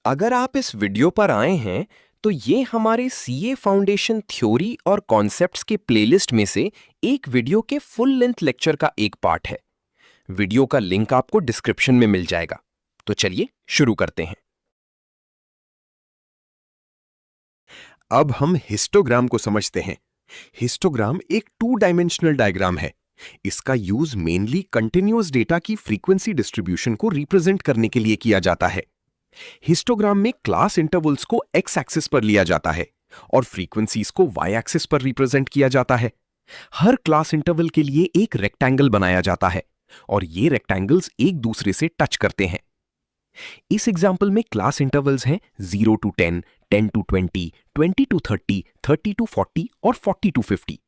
अगर आप इस वीडियो पर आए हैं तो ये हमारे सीए फाउंडेशन थ्योरी और कॉन्सेप्ट्स के प्लेलिस्ट में से एक वीडियो के फुल लेंथ लेक्चर का एक पार्ट है। वीडियो का लिंक आपको डिस्क्रिप्शन में मिल जाएगा। तो चलिए शुरू करते हैं। अब हम हिस्टोग्राम को समझते हैं। हिस्टोग्राम एक टू डायमेंशनल डायग्राम है। इसका यूज मेनली कंटिन्यूअस डेटा की फ्रीक्वेंसी डिस्ट्रीब्यूशन को रिप्रेजेंट करने के लिए किया जाता है। हिस्टोग्राम में क्लास इंटरवल्स को एक्स एक्सिस पर लिया जाता है और फ्रीक्वेंसीज को वाई एक्सिस पर रिप्रेजेंट किया जाता है। हर क्लास इंटरवल के लिए एक रेक्टेंगल बनाया जाता है और ये रेक्टेंगल्स एक दूसरे से टच करते हैं। इस एग्जाम्पल में क्लास इंटरवल्स हैं 0 to 10, 10 to 20, 20 to 30, 30 to 40 और 40 to 50।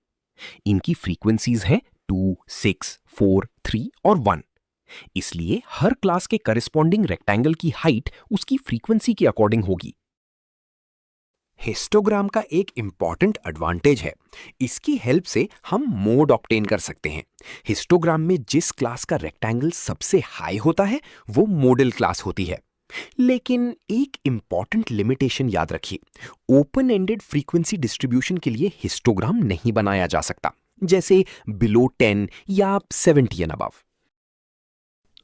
इनकी फ्रीक्वेंसीज हैं 2, 6, 4, 3 और 1। इसलिए हर क्लास के करस्पॉन्डिंग रेक्टेंगल की हाइट उसकी फ्रीक्वेंसी के अकॉर्डिंग होगी। हिस्टोग्राम का एक इंपॉर्टेंट एडवांटेज है, इसकी हेल्प से हम मोड ऑब्टेन कर सकते हैं। हिस्टोग्राम में जिस क्लास का रेक्टेंगल सबसे हाई होता है वो मॉडल क्लास होती है। लेकिन एक इंपॉर्टेंट लिमिटेशन याद रखिए, ओपन एंडेड फ्रीक्वेंसी डिस्ट्रीब्यूशन के लिए हिस्टोग्राम नहीं बनाया जा सकता, जैसे बिलो 10 या 70 एंड अबव।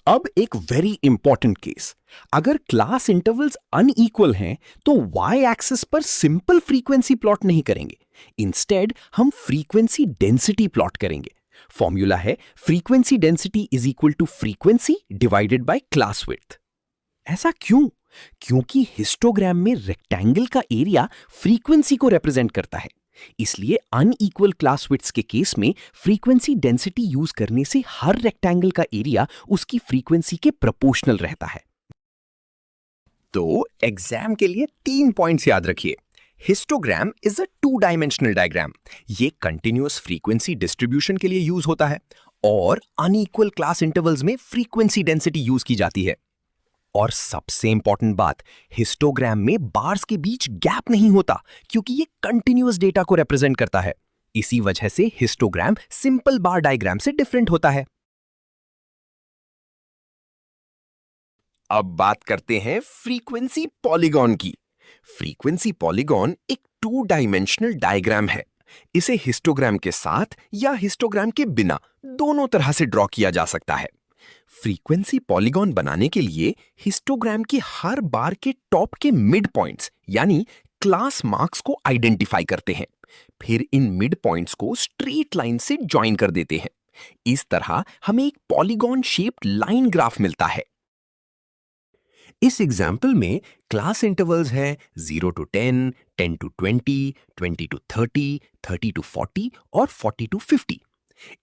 अब एक वेरी इंपॉर्टेंट केस, अगर क्लास इंटरवल्स अनइक्वल हैं तो वाई एक्सिस पर सिंपल फ्रीक्वेंसी प्लॉट नहीं करेंगे। इंस्टेड हम फ्रीक्वेंसी डेंसिटी प्लॉट करेंगे। फॉर्मूला है frequency density is equal to frequency divided by class width. ऐसा क्यों? क्योंकि हिस्टोग्राम में रेक्टेंगल का एरिया फ्रीक्वेंसी को रिप्रेजेंट करता है। इसलिए अनइक्वल क्लास विड्थ्स के केस में फ्रीक्वेंसी डेंसिटी यूज करने से हर रेक्टेंगल का एरिया उसकी फ्रीक्वेंसी के प्रोपोर्शनल रहता है। तो एग्जाम के लिए 3 पॉइंट्स याद रखिए। Histogram is a two dimensional diagram. ये कंटिन्यूअस फ्रीक्वेंसी डिस्ट्रीब्यूशन के लिए यूज होता है और अनइक्वल क्लास इंटरवल्स में फ्रीक्वेंसी डेंसिटी यूज की जाती है। और सबसे इंपॉर्टेंट बात, हिस्टोग्राम में बार्स के बीच गैप नहीं होता क्योंकि ये कंटिन्यूअस डेटा को रिप्रेजेंट करता है। इसी वजह से हिस्टोग्राम सिंपल बार डायग्राम से डिफरेंट होता है। अब बात करते हैं फ्रीक्वेंसी पॉलीगॉन की। फ्रीक्वेंसी पॉलीगॉन एक टू डायमेंशनल डायग्राम है। इसे हिस्टोग्राम के साथ या हिस्टोग्राम के बिना दोनों तरह से ड्रॉ किया जा सकता है। फ्रीक्वेंसी पॉलीगॉन बनाने के लिए हिस्टोग्राम के हर बार के टॉप के मिड पॉइंट्स यानी क्लास मार्क्स को आइडेंटिफाई करते हैं। फिर इन मिड पॉइंट्स को स्ट्रेट लाइन से ज्वाइन कर देते हैं। इस तरह हमें एक पॉलीगॉन शेप्ड लाइन ग्राफ मिलता है। इस एग्जाम्पल में क्लास इंटरवल्स हैं 0 to 10, 10 to 20, 20 to 30, 30 to 40 और 40 to 50।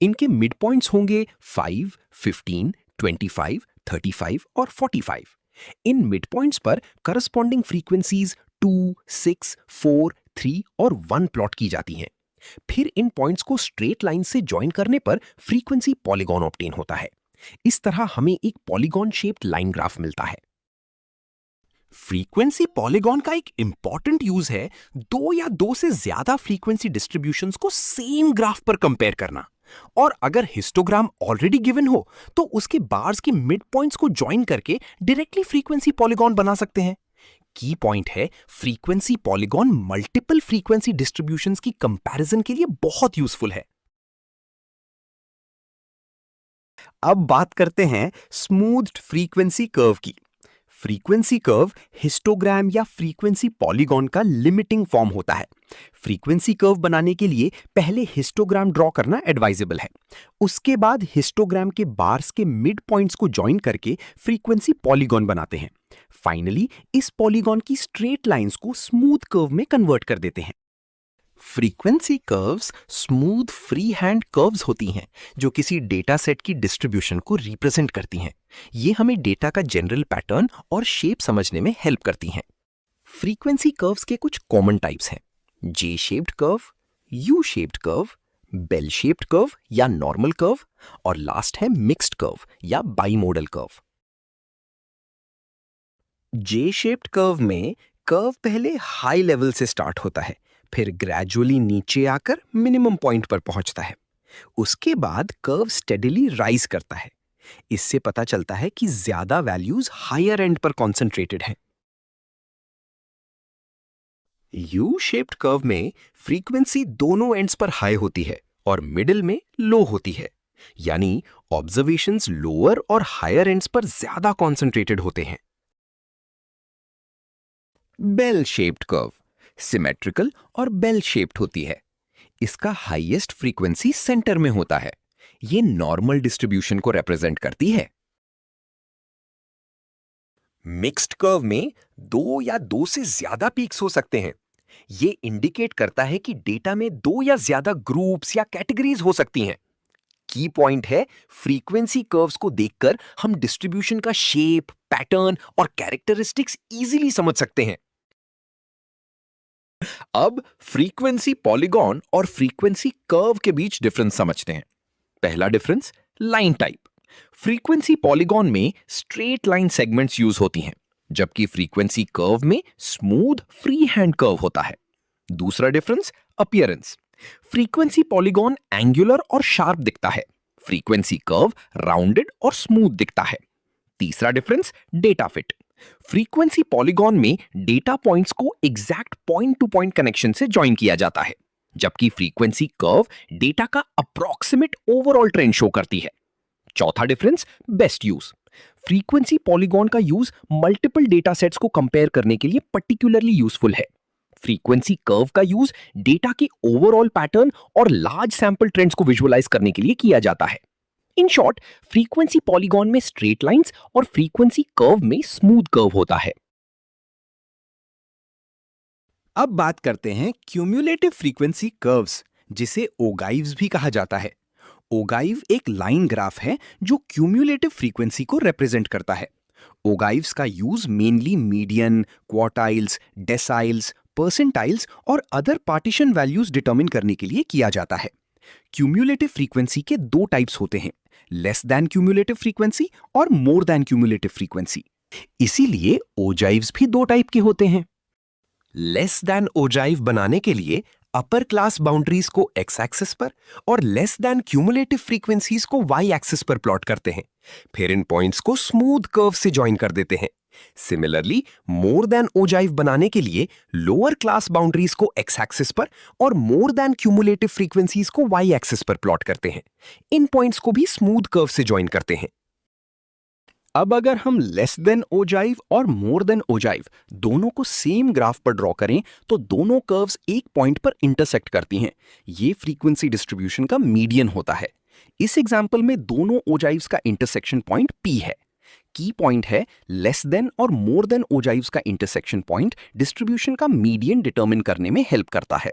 इनके मिड पॉइंट्स होंगे 5, 15, 25, 35 और 45। इन मिड पॉइंट्स पर करस्पॉन्डिंग फ्रीक्वेंसीज 2, 6, 4, 3 और 1 प्लॉट की जाती हैं। फिर इन पॉइंट्स को स्ट्रेट लाइन से ज्वाइन करने पर फ्रीक्वेंसी पॉलीगॉन ऑब्टेन होता है। इस तरह हमें एक पॉलीगॉन शेप्ड लाइन ग्राफ मिलता है। फ्रीक्वेंसी पॉलीगॉन का एक इंपॉर्टेंट यूज है दो या दो से ज्यादा फ्रीक्वेंसी डिस्ट्रीब्यूशंस को सेम ग्राफ पर कंपेयर करना। और अगर हिस्टोग्राम ऑलरेडी गिवन हो तो उसके बार्स के मिड पॉइंट्स को ज्वाइन करके डायरेक्टली फ्रीक्वेंसी पॉलीगॉन बना सकते हैं। की पॉइंट है, frequency polygon multiple frequency distributions की कंपैरिजन के लिए बहुत यूजफुल है। अब बात करते हैं स्मूथ्ड फ्रीक्वेंसी कर्व की। फ्रीक्वेंसी कर्व हिस्टोग्राम या फ्रीक्वेंसी पॉलीगॉन का लिमिटिंग फॉर्म होता है। फ्रीक्वेंसी कर्व बनाने के लिए पहले हिस्टोग्राम ड्रॉ करना एडवाइजेबल है। उसके बाद हिस्टोग्राम के बार्स के मिड पॉइंट्स को ज्वाइन करके फ्रीक्वेंसी पॉलीगॉन बनाते हैं। फाइनली इस पॉलीगॉन की स्ट्रेट लाइंस को स्मूथ कर्व में कन्वर्ट कर देते हैं। Frequency curves smooth free hand curves होती हैं जो किसी डेटा सेट की डिस्ट्रीब्यूशन को रिप्रेजेंट करती हैं। ये हमें डेटा का जनरल पैटर्न और शेप समझने में हेल्प करती हैं। फ्रीक्वेंसी कर्व्स के कुछ कॉमन टाइप्स हैं, J shaped curve, U shaped curve, bell shaped curve या नॉर्मल कर्व और लास्ट है मिक्स्ड कर्व या bimodal curve. J shaped curve में कर्व पहले हाई लेवल से स्टार्ट होता है, फिर ग्रेजुअली नीचे आकर मिनिमम पॉइंट पर पहुंचता है। उसके बाद कर्व स्टेडिली राइज करता है। इससे पता चलता है कि ज्यादा वैल्यूज हायर एंड पर कॉन्सेंट्रेटेड हैं। यू शेप्ड कर्व में फ्रीक्वेंसी दोनों एंड्स पर हाई होती है और मिडिल में लो होती है, यानी ऑब्जर्वेशंस लोअर और हायर एंड्स पर ज्यादा कॉन्सेंट्रेटेड होते हैं। बेल शेप्ड कर्व सिमेट्रिकल और बेल शेप्ड होती है। इसका हाईएस्ट फ्रीक्वेंसी सेंटर में होता है। ये नॉर्मल डिस्ट्रीब्यूशन को रिप्रेजेंट करती है। मिक्स्ड कर्व में दो या दो से ज्यादा पीक्स हो सकते हैं। ये इंडिकेट करता है कि डेटा में दो या ज्यादा ग्रुप्स या कैटेगरीज हो सकती हैं। की पॉइंट है, फ्रीक्वेंसी कर्व्स को देखकर हम डिस्ट्रीब्यूशन का शेप, पैटर्न और कैरेक्टरिस्टिक्स इजीली समझ सकते हैं। अब फ्रीक्वेंसी पॉलीगॉन और फ्रीक्वेंसी कर्व के बीच डिफरेंस समझते हैं। पहला difference, line type. Frequency polygon में स्ट्रेट लाइन सेगमेंट्स यूज होती हैं, जबकि फ्रीक्वेंसी कर्व में स्मूथ फ्री हैंड कर्व होता है। दूसरा difference, appearance. Frequency polygon angular और शार्प दिखता है, फ्रीक्वेंसी कर्व राउंडेड और स्मूथ दिखता है। तीसरा difference, data fit. Frequency polygon में डेटा पॉइंट्स को exact point two point connection से ज्वाइन किया जाता है, जबकि फ्रीक्वेंसी कर्व डेटा का अप्रॉक्सिमेट ओवरऑल ट्रेंड शो करती है। चौथा difference, best use. Frequency polygon का यूज मल्टीपल डेटा सेट्स को कंपेयर करने के लिए पर्टिकुलरली यूजफुल है। फ्रीक्वेंसी कर्व का यूज डेटा के ओवरऑल पैटर्न और लार्ज सैंपल ट्रेंड्स को विजुअलाइज करने के लिए किया जाता है। इन शॉर्ट, फ्रीक्वेंसी पॉलीगॉन में स्ट्रेट लाइंस और फ्रीक्वेंसी कर्व में स्मूथ कर्व होता है। अब बात करते हैं क्यूम्युलेटिव फ्रीक्वेंसी कर्व्स, जिसे ओगाइव्स भी कहा जाता है। ओगाइव एक लाइन ग्राफ है जो क्यूम्युलेटिव फ्रीक्वेंसी को रिप्रेजेंट करता है। ओगाइव्स का use mainly median, quartiles, deciles, percentiles और अदर पार्टीशन वैल्यूज डिटरमिन करने के लिए किया जाता है। क्यूम्युलेटिव फ्रीक्वेंसी के दो टाइप्स होते हैं, लेस देन क्यूम्युलेटिव फ्रीक्वेंसी और मोर देन क्यूम्युलेटिव फ्रीक्वेंसी। इसीलिए ओजाइव्स भी दो टाइप के होते हैं। लेस देन ओजाइव बनाने के लिए अपर क्लास बाउंड्रीज को एक्स एक्सिस पर और लेस देन क्यूमुलेटिव फ्रीक्वेंसीज को वाई एक्सिस पर प्लॉट करते हैं। फिर इन पॉइंट्स को स्मूथ कर्व से ज्वाइन कर देते हैं। सिमिलरली, मोर देन ओजाइव बनाने के लिए लोअर क्लास बाउंड्रीज को एक्स एक्सिस पर और मोर देन क्यूमुलेटिव फ्रीक्वेंसीज को वाई एक्सिस पर प्लॉट करते हैं। इन पॉइंट्स को भी स्मूथ कर्व से ज्वाइन करते हैं। अब अगर हम लेस देन ओजाइव और मोर देन ओजाइव दोनों को सेम ग्राफ पर ड्रॉ करें तो दोनों कर्व्स एक पॉइंट पर इंटरसेक्ट करती हैं। ये फ्रीक्वेंसी डिस्ट्रीब्यूशन का मीडियन होता है। इस एग्जांपल में दोनों ओजाइव्स का इंटरसेक्शन पॉइंट P है। की पॉइंट है, लेस देन और मोर देन ओजाइव्स का इंटरसेक्शन पॉइंट डिस्ट्रीब्यूशन का मीडियन डिटरमिन करने में हेल्प करता है।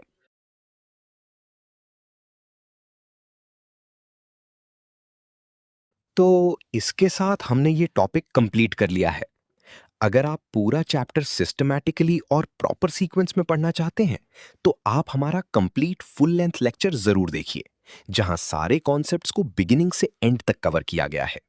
तो इसके साथ हमने ये टॉपिक कंप्लीट कर लिया है। अगर आप पूरा चैप्टर सिस्टमैटिकली और प्रॉपर सीक्वेंस में पढ़ना चाहते हैं, तो आप हमारा कंप्लीट फुल लेंथ लेक्चर जरूर देखिए, जहां सारे कॉन्सेप्ट्स को बिगिनिंग से एंड तक कवर किया गया है।